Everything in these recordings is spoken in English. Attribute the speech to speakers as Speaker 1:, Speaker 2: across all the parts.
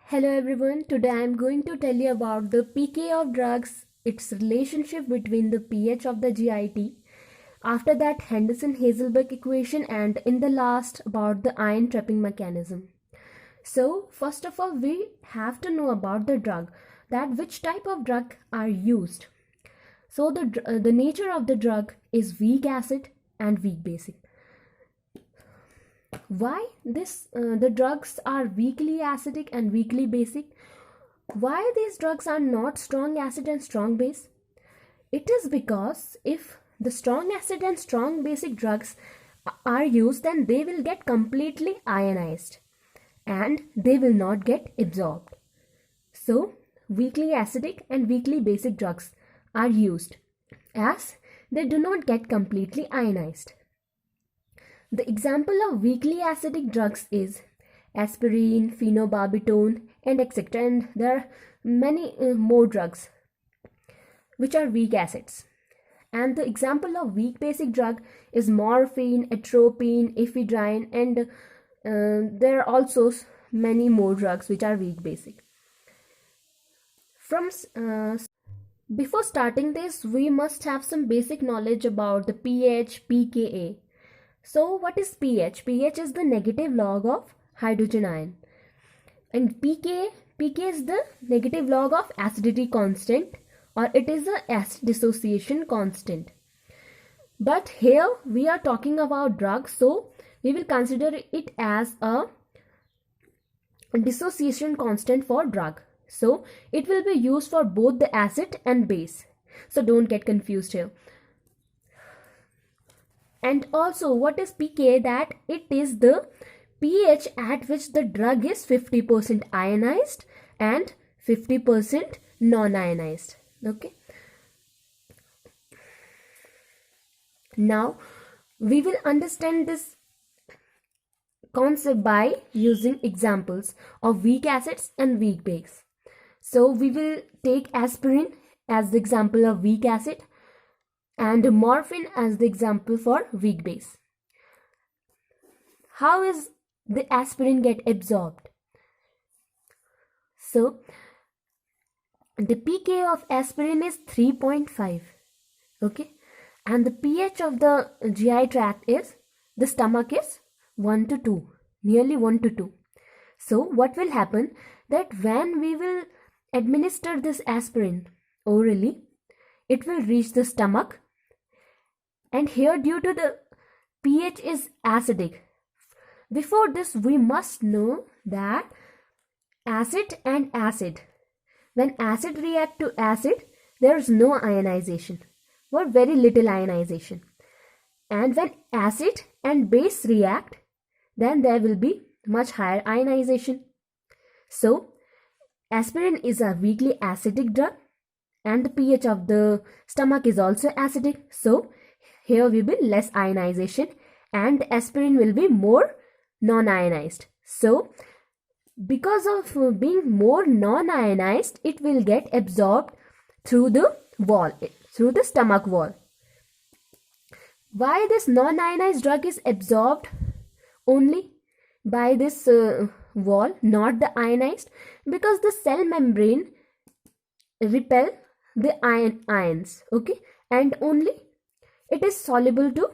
Speaker 1: Hello everyone, today I am going to tell you about the pK of drugs, its relationship between the pH of the GIT, after that Henderson-Hazelberg equation, and in the last about the ion trapping mechanism. So first of all we have to know about the drug, that which type of drug are used. So the nature of the drug is weak acid and weak basic. Why the drugs are weakly acidic and weakly basic? Why these drugs are not strong acid and strong base? It is because if the strong acid and strong basic drugs are used, then they will get completely ionized and they will not get absorbed. So weakly acidic and weakly basic drugs are used as they do not get completely ionized. The example of weakly acidic drugs is aspirin, phenobarbital, and etc. And there are many more drugs which are weak acids. And the example of weak basic drug is morphine, atropine, ephedrine, and there are also many more drugs which are weak basic. Before starting this, we must have some basic knowledge about the pH, pKa. So what is pH? pH is the negative log of hydrogen ion. And pK is the negative log of acidity constant, or it is the acid dissociation constant. But here we are talking about drugs, so we will consider it as a dissociation constant for drug. So it will be used for both the acid and base. So don't get confused here. And also, what is pK? That it is the pH at which the drug is 50% ionized and 50% non-ionized. Okay. Now, we will understand this concept by using examples of weak acids and weak base. So, we will take aspirin as the example of weak acid and morphine as the example for weak base. How is the aspirin get absorbed? So the pK of aspirin is 3.5, okay, and the pH of the GI tract is, the stomach is 1 to 2, nearly 1 to 2. So what will happen, that when we will administer this aspirin orally, it will reach the stomach, and here due to the pH is acidic. Before this, we must know that acid and acid, when acid react to acid, there is no ionization or very little ionization. And when acid and base react, then there will be much higher ionization. So aspirin is a weakly acidic drug and the pH of the stomach is also acidic. So here will be less ionization and aspirin will be more non-ionized. So because of being more non-ionized, it will get absorbed through the wall, through the stomach wall. Why this non-ionized drug is absorbed only by this wall, not the ionized? Because the cell membrane repel the ions, okay, and only it is soluble to,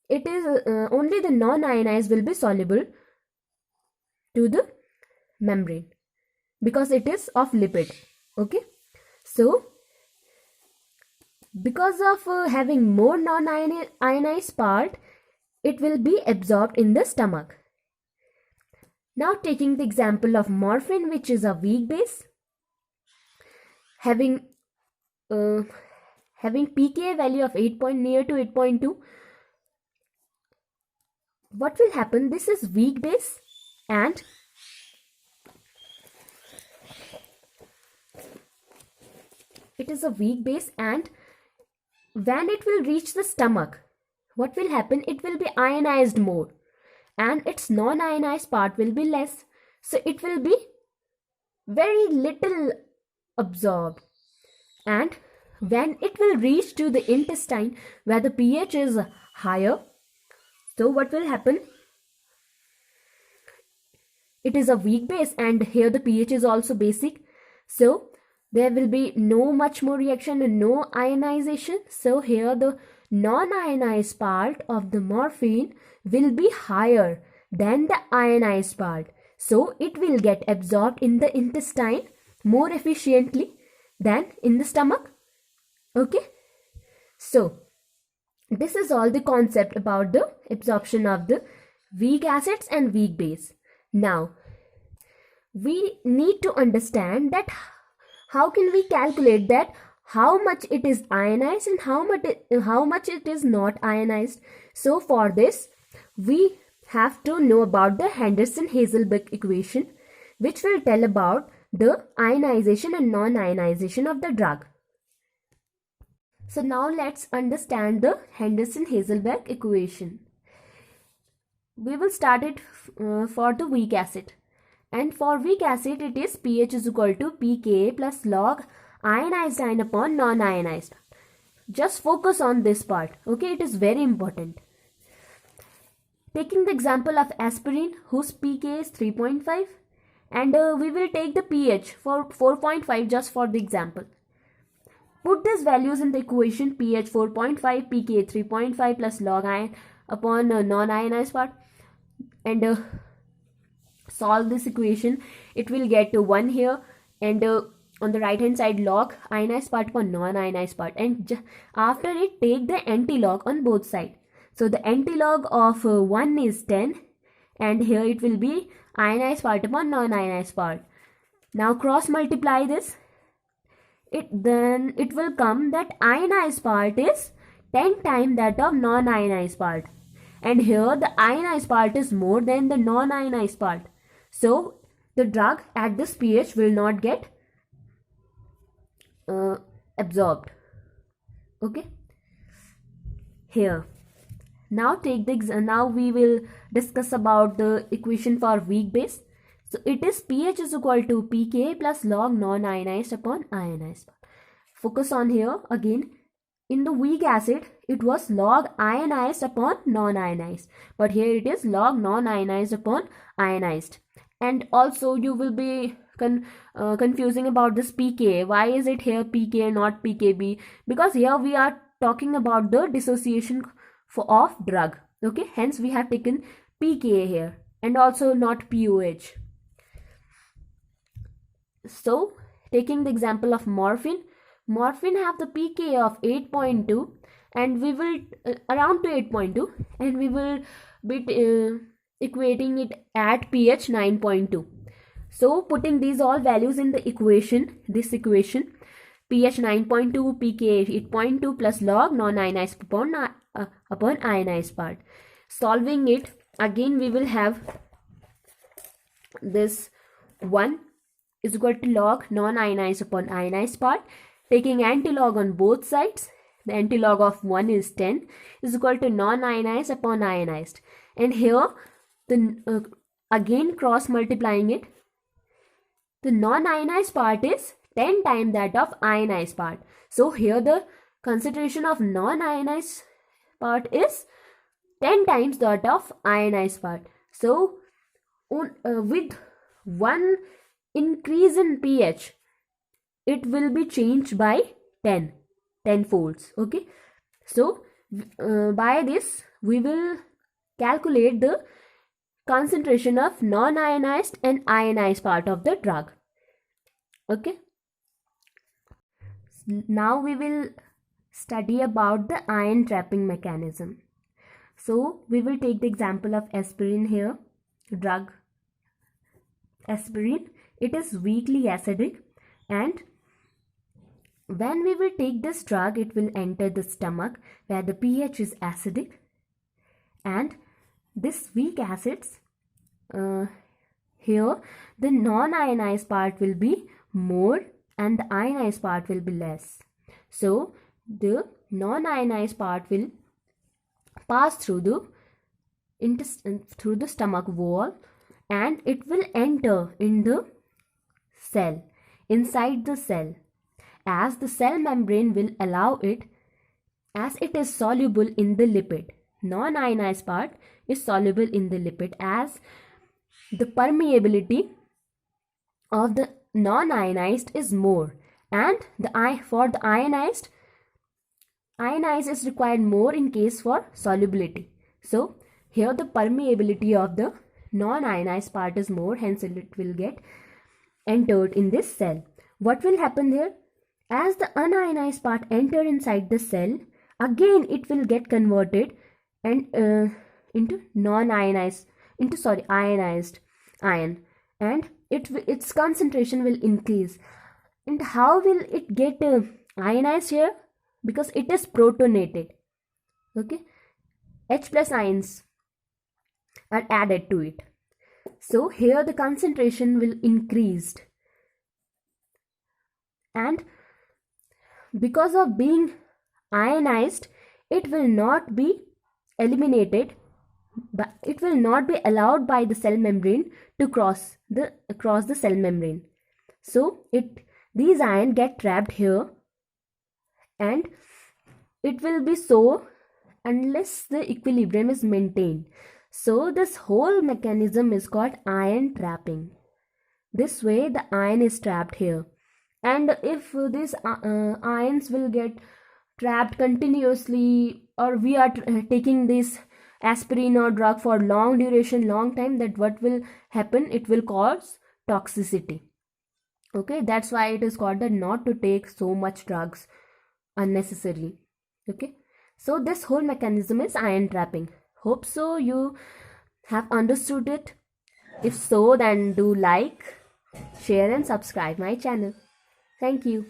Speaker 1: it is only the non-ionized will be soluble to the membrane because it is of lipid, okay. So because of having more non-ionized part, it will be absorbed in the stomach. Now taking the example of morphine, which is a weak base, having pK value of near to 8.2, what will happen, this is weak base and it is a weak base, and when it will reach the stomach, what will happen, it will be ionized more and its non-ionized part will be less, so it will be very little absorbed. And when it will reach to the intestine where the pH is higher, so what will happen, it is a weak base, and here the pH is also basic, so there will be no much more reaction and no ionization. So here the non-ionized part of the morphine will be higher than the ionized part, so it will get absorbed in the intestine more efficiently than in the stomach. Okay, so this is all the concept about the absorption of the weak acids and weak base. Now we need to understand that how can we calculate that how much it is ionized and how much it is not ionized. So for this we have to know about the Henderson-Hazelbuck equation, which will tell about the ionization and non-ionization of the drug. So now let's understand the Henderson-Hazelbuck equation. We will start it for the weak acid. And for weak acid, it is pH is equal to pKa plus log ionized ion upon non-ionized. Just focus on this part, okay? It is very important. Taking the example of aspirin, whose pKa is 3.5, and we will take the pH for 4.5 just for the example. Put these values in the equation: pH 4.5, pKa 3.5 plus log ion upon non-ionized part, and solve this equation. It will get to 1 here, and on the right hand side log ionized part upon non-ionized part, and after it take the antilog on both sides. So the antilog of 1 is 10, and here it will be ionized part upon non-ionized part. Now cross multiply this. Then it will come that ionized part is 10 times that of non-ionized part, and here the ionized part is more than the non-ionized part, so the drug at this pH will not get absorbed. Okay, here now now we will discuss about the equation for weak base. So it is pH is equal to pKa plus log non-ionized upon ionized part. Focus on here again. In the weak acid, it was log ionized upon non-ionized, but here it is log non-ionized upon ionized. And also you will be confusing about this pKa. Why is it here pKa not pKb? Because here we are talking about the dissociation of drug. Okay, hence we have taken pKa here, and also not pOH. So taking the example of morphine have the pKa of 8.2, and we will around to 8.2, and we will be equating it at pH 9.2. So putting these all values in the equation, pH 9.2, pKa 8.2 plus log non-ionized upon ionized part. Solving it again, we will have this 1 is equal to log non-ionized upon ionized part. Taking antilog on both sides, the antilog of 1 is 10 is equal to non-ionized upon ionized, and here the again cross multiplying it, the non-ionized part is 10 times that of ionized part. So here the concentration of non-ionized part is 10 times that of ionized part. So with one increase in pH, it will be changed by 10 folds. Okay, so by this we will calculate the concentration of non-ionized and ionized part of the drug. Okay, now we will study about the ion trapping mechanism. So we will take the example of aspirin here. Drug aspirin, it is weakly acidic, and when we will take this drug, it will enter the stomach where the pH is acidic, and this weak acids, here the non-ionized part will be more and the ionized part will be less. So the non-ionized part will pass through the stomach wall, and it will enter in the cell, inside the cell, as the cell membrane will allow it, as it is soluble in the lipid. Non-ionized part is soluble in the lipid, as the permeability of the non-ionized is more, and for the ionized is required more in case for solubility. So here the permeability of the non-ionized part is more, hence it will get entered in this cell. What will happen here? As the unionized part enter inside the cell, again it will get converted and into ionized ion, and its concentration will increase. And how will it get ionized here? Because it is protonated. Okay, H plus ions are added to it. So here the concentration will increase, and because of being ionized, it will not be eliminated, but it will not be allowed by the cell membrane to cross the cell membrane. So these ions get trapped here, and it will be so unless the equilibrium is maintained. So this whole mechanism is called ion trapping. This way the ion is trapped here, and if these ions will get trapped continuously, or we are taking this aspirin or drug for long duration, long time, that what will happen? It will cause toxicity. Okay, that's why it is called that not to take so much drugs unnecessarily. Okay, so this whole mechanism is ion trapping. Hope so you have understood it. If so, then do like, share and subscribe my channel. Thank you.